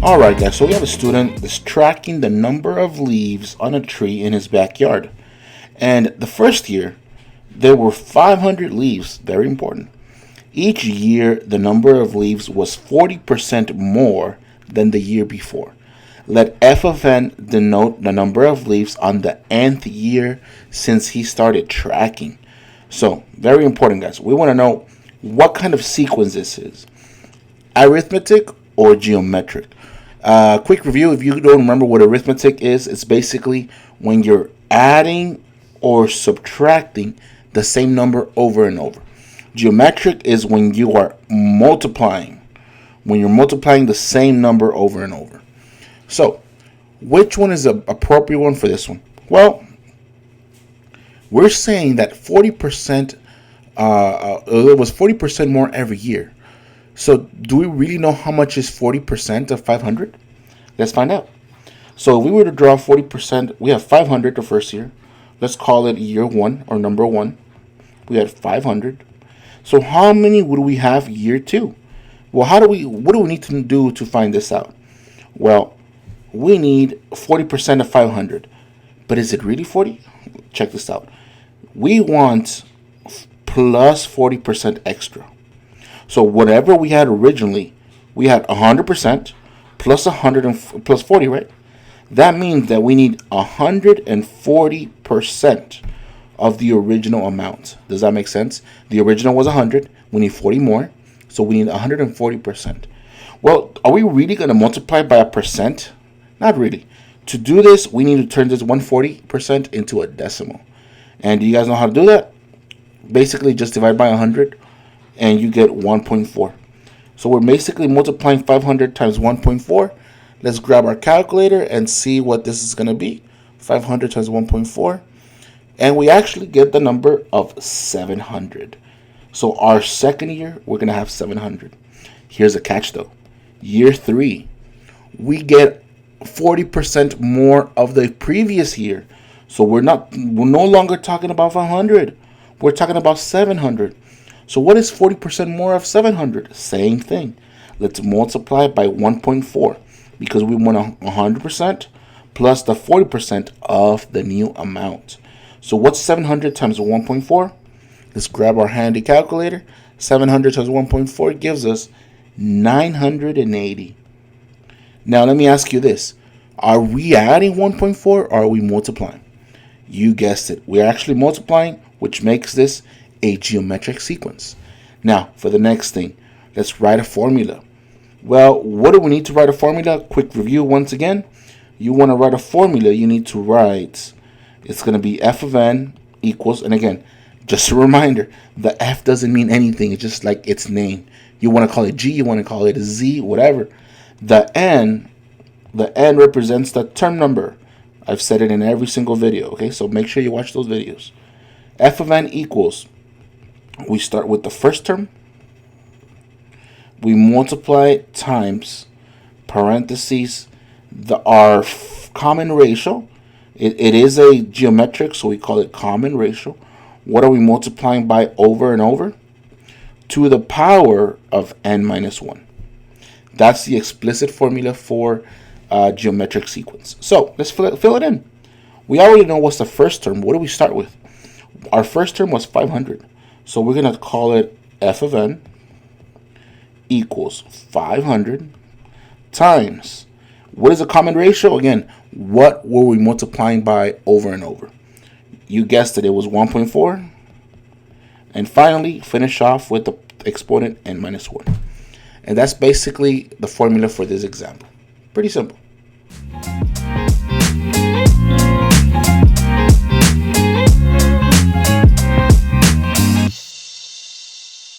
Alright guys, so we have a student that's tracking the number of leaves on a tree in his backyard. And the first year, there were 500 leaves, very important. Each year, the number of leaves was 40% more than the year before. Let f of n denote the number of leaves on the nth year since he started tracking. So, very important guys, we want to know what kind of sequence this is. Arithmetic or geometric? Quick review, if you don't remember what arithmetic is, it's basically when you're adding or subtracting the same number over and over. Geometric is when you are multiplying, when you're multiplying the same number over and over. So, which one is the appropriate one for this one? Well, we're saying that 40%, it was 40% more every year. So do we really know how much is 40% of 500? Let's find out. So if we were to draw 40%, we have 500 the first year. Let's call it year 1 or number 1. We had 500. So how many would we have year 2? Well, what do we need to do to find this out? Well, we need 40% of 500. But is it really 40? Check this out. We want plus 40% extra. So whatever we had originally, we had 100% plus 100 and plus 40, right? That means that we need 140% of the original amount. Does that make sense? The original was 100. We need 40 more. So we need 140%. Well, are we really going to multiply by a percent? Not really. To do this, we need to turn this 140% into a decimal. And do you guys know how to do that? Basically, just divide by 100. And you get 1.4. So we're basically multiplying 500 times 1.4. Let's grab our calculator and see what this is going to be. 500 times 1.4. And we actually get the number of 700. So our second year, we're going to have 700. Here's a catch though. Year 3, we get 40% more of the previous year. So we're no longer talking about 500. We're talking about 700. So what is 40% more of 700? Same thing. Let's multiply by 1.4 because we want 100% plus the 40% of the new amount. So what's 700 times 1.4? Let's grab our handy calculator. 700 times 1.4 gives us 980. Now let me ask you this. Are we adding 1.4 or are we multiplying? You guessed it. We're actually multiplying, which makes this a geometric sequence. Now, for the next thing, let's write a formula. Well, what do we need to write a formula? Quick review once again. You want to write a formula, you need to write, it's going to be f of n equals, and again, just a reminder, the f doesn't mean anything. It's just like its name. You want to call it g, you want to call it a z, whatever. The n represents the term number. I've said it in every single video, okay? So make sure you watch those videos. F of n equals, we start with the first term, we multiply times parentheses our common ratio. It is a geometric, so we call it common ratio. What are we multiplying by over and over? To the power of n minus 1. That's the explicit formula for geometric sequence. So let's fill it in. We already know what's the first term. What do we start with? Our first term was 500. So we're going to call it f of n equals 500 times, what is the common ratio? Again, what were we multiplying by over and over? You guessed it, it was 1.4. And finally, finish off with the exponent n minus 1. And that's basically the formula for this example. Pretty simple.